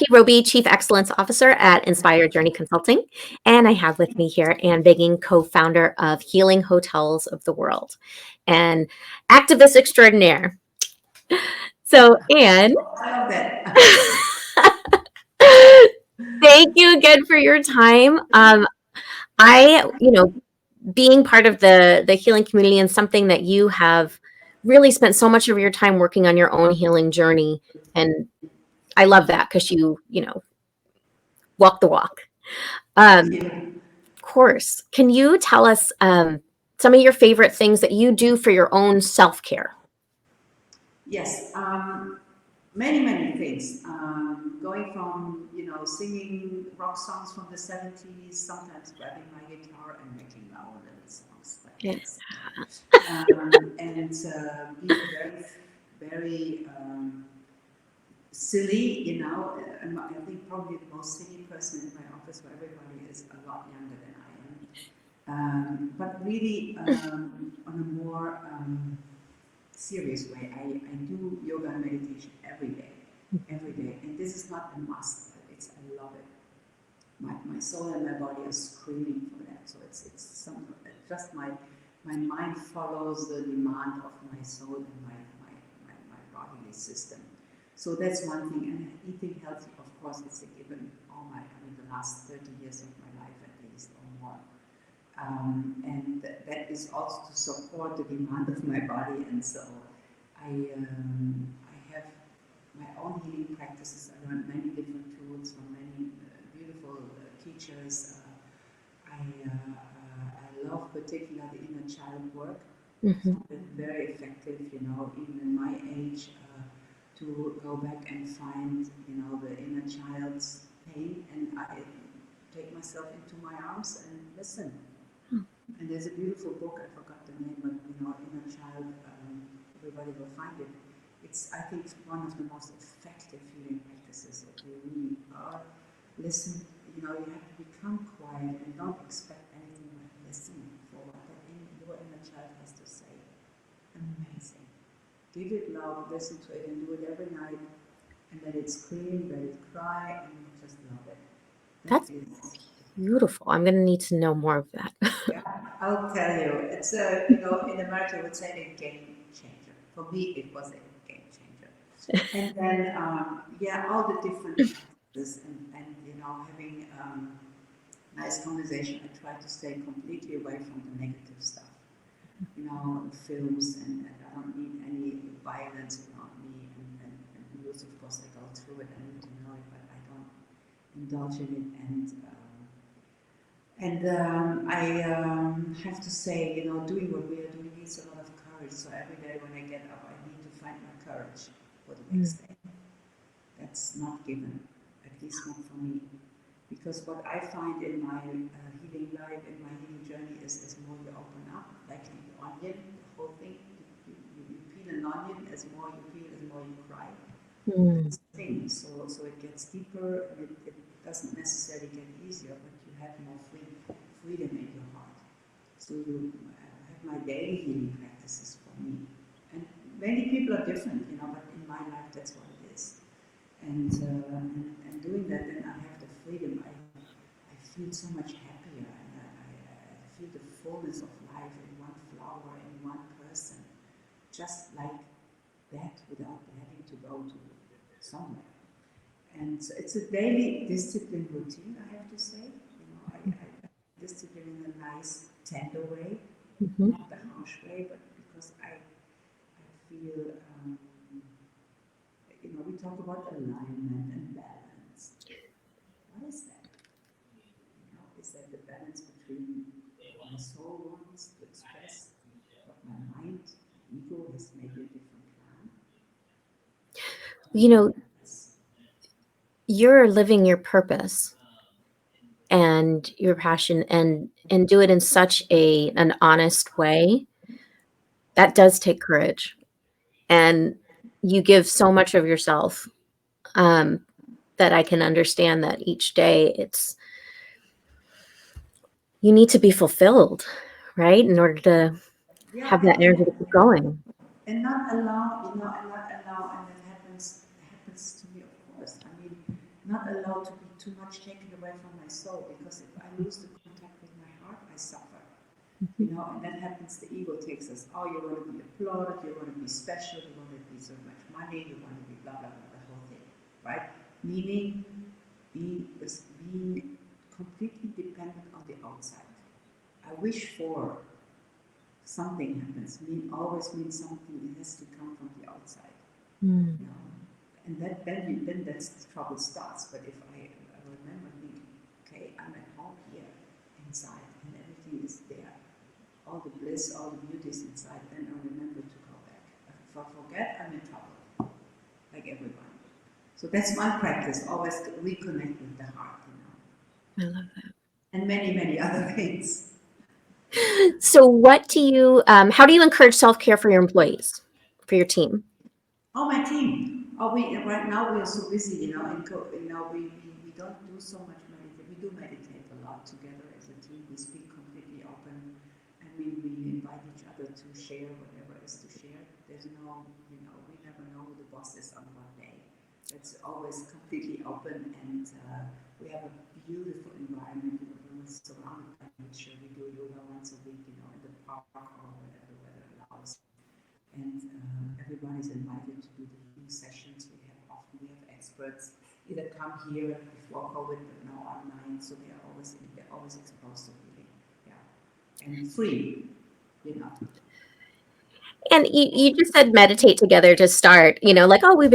Roby, Chief Excellence Officer at Inspire Journey Consulting. And I have with me here Ann Bigging, co-founder of Healing Hotels of the World and activist extraordinaire. So, Ann, I love that. thank you again for your time. Being part of the healing community and something that you have really spent so much of your time working on your own healing journey, and I love that because you walk the walk. Thank Um, you. of course, can you tell us some of your favorite things that you do for your own self care? Yes, many things. Going from singing rock songs from the 70s, sometimes grabbing my guitar and making my own little songs like Yeah. this, and being very silly. I think probably the most silly person in my office, where everybody is a lot younger than I am. But really, on a more serious way, I do yoga and meditation every day, and this is not a must. It's I love it. My soul and my body are screaming for that. So it's just my mind follows the demand of my soul and my bodily system. So that's one thing. And eating healthy, of course, it's a given. The last 30 years of my life at least or more. And that is also to support the demand of my body. And so I have my own healing practices. I learned many different tools from many beautiful teachers. I love particularly the inner child work. Mm-hmm. Found it very effective, even in my age, to go back and find, the inner child's pain, and I take myself into my arms and listen. And there's a beautiful book, I forgot the name, but Inner Child, everybody will find it. I think, one of the most effective healing practices. If you really are, listen, you have to become quiet and don't expect anything but listen for what your inner child has to say. Amazing. Give it love, listen to it, and do it every night, and let it scream, let it cry, and just love it. That That's is beautiful. I'm going to need to know more of that. Yeah, I'll tell you. It's in America, we would say a game changer. For me, it was a game changer. And then, yeah, all the different practices and having nice conversation. I try to stay completely away from the negative stuff. Films, and I don't need any violence around me. And news, of course, I go through it. I need to know it, but I don't indulge in it. And I have to say, doing what we are doing needs a lot of courage. So every day when I get up, I need to find my courage for the next day. That's not given, at least not for me. Because what I find in my healing life, in my healing journey, is as more you open up, like the onion, the whole thing, you peel an onion, as more you peel, as more you cry. Mm. That's the thing. So it gets deeper, and it doesn't necessarily get easier, but you have more freedom in your heart. So you have my daily healing practices for me. And many people are different, but in my life that's what it is. And doing that, then I have the freedom. I feel so much happier, and I feel the fullness of life in one flower, in one person, just like that, without having to go to somewhere. And so it's a daily discipline routine, I have to say. I discipline in a nice, tender way, Mm-hmm. not the harsh way, but because I feel, we talk about alignment and balance. What is that? Is that the balance between what my soul wants to express, what my mind, my ego has maybe a different plan? You What know, balance? you're living your purpose and your passion and do it in such an honest way that does take courage, and you give so much of yourself, um, that I can understand that each day you need to be fulfilled, right, in order to have Yeah, that energy to keep going. and not allow, and not allow, and it happens to me, of course. I mean, not allowed to be too much taken away from my soul, because if I lose the contact with my heart, I suffer. You know, and that happens. The ego takes us. Oh, you want to be applauded. You want to be special. You want to be so much money. You want to be blah blah blah. The whole thing, right? Meaning, being completely dependent on the outside. I wish for something happens. Always means something. It has to come from the outside. Mm. You know? And then that's the trouble starts. But if I remember thinking, okay, I'm at home here, inside, and everything is there, all the bliss, all the beauty is inside, then I remember to go back. If I forget, I'm in trouble, like everyone. So that's one practice, always to reconnect with the heart, I love that. and many, many other things. So, how do you encourage self care for your employees, for your team? Oh, my team. Oh, we right now we are so busy, we don't do so much meditation. We do meditate a lot together as a team. We speak completely open, and we invite each other to share whatever is to share. There's no, we never know who the boss is on what day. It's always completely open, and we have a beautiful environment. We're surrounded by nature. We do yoga once a week, in the park or whatever the weather allows, and everybody's invited to do the healing sessions. We have experts either come here before COVID, but now online, so they're always exposed to healing, yeah, and free, you know. And you just said meditate together to start, like, oh, we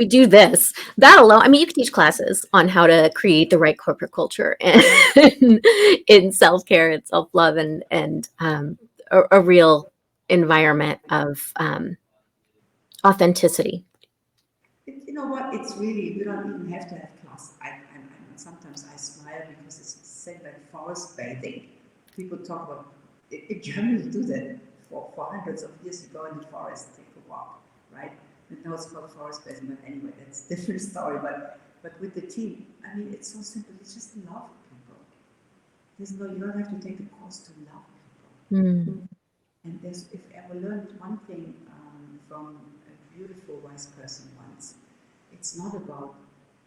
do this. That alone, I mean, you could teach classes on how to create the right corporate culture and in self-care and self-love and a real environment of authenticity. You know what? It's really, you don't even have to have class. Sometimes I smile because it's the same like forest bathing. People talk about, in Germany, do that for hundreds of years. You go in the forest, take a walk, right? And now it's called forest bathing, but anyway, that's a different story. But with the team, I mean, it's so simple. It's just love people. You don't have to take a course to love Mm. people. And if I ever learned one thing from a beautiful wise person once, it's not about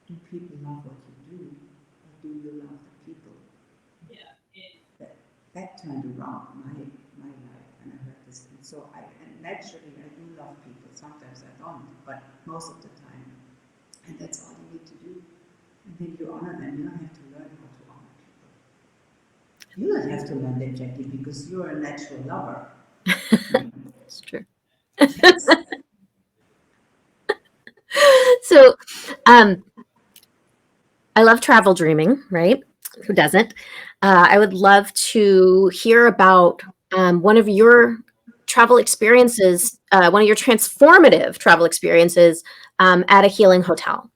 do people love what you do, or do you love the people. That that turned around my life, and I heard this. And naturally I do love people. Sometimes I don't, but most of the time. And that's all you need to do. And then you honor them. You don't have to learn how to honor people. You don't have to learn that, Jackie, because you're a natural lover. It's true. Yes. So, um, I love travel dreaming, right? Who doesn't? I would love to hear about one of your travel experiences, one of your transformative travel experiences at a healing hotel.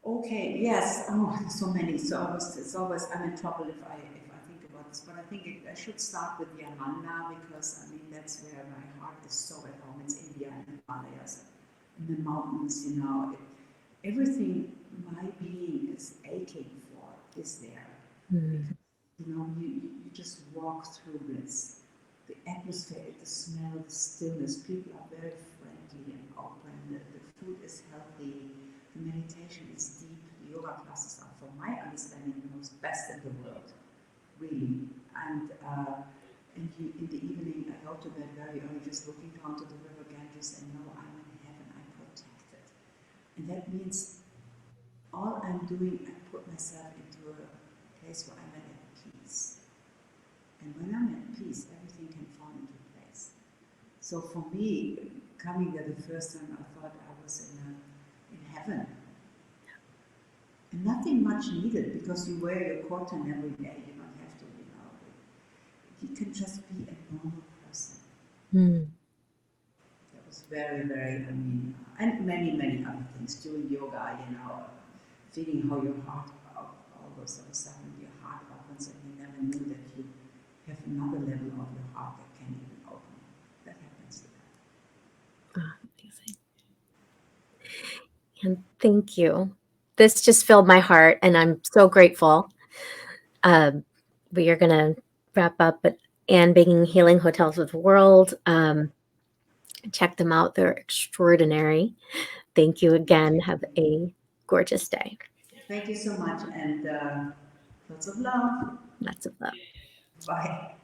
Okay, yes. Oh, there's so many. It's always I'm in trouble if I think about this, but I think I should start with Yamanda, because I mean that's where my heart is so at home. It's India and the Himalayas, in the mountains. Everything my being is aching for is there. Mm. You just walk through bliss. The atmosphere, the smell, the stillness. People are very friendly and open. The food is healthy. The meditation is deep. The yoga classes are, from my understanding, the most best in the world, really. And in the evening, I go to bed very early, just looking down to the river Ganges and know I'm in heaven. I'm protected, and that means all I'm doing, I put myself into a place where I'm at peace. And when I'm at peace, everything can fall into place. So for me, coming there the first time, I thought I was in heaven. And nothing much needed, because you wear your cotton every day. You don't have to, you can just be a normal person. Mm. That was very, very, and many, many other things. Doing yoga, feeling how your heart, all of a sudden your heart opens, and you never knew that you have another level of your heart that can even open. That happens. Ah, amazing. And thank you. This just filled my heart, and I'm so grateful. Um, we are going to wrap up, but and Baking Healing Hotels of the World. Check them out. They're extraordinary. Thank you again. Have a gorgeous day. Thank you so much, and lots of love. Lots of love. Bye.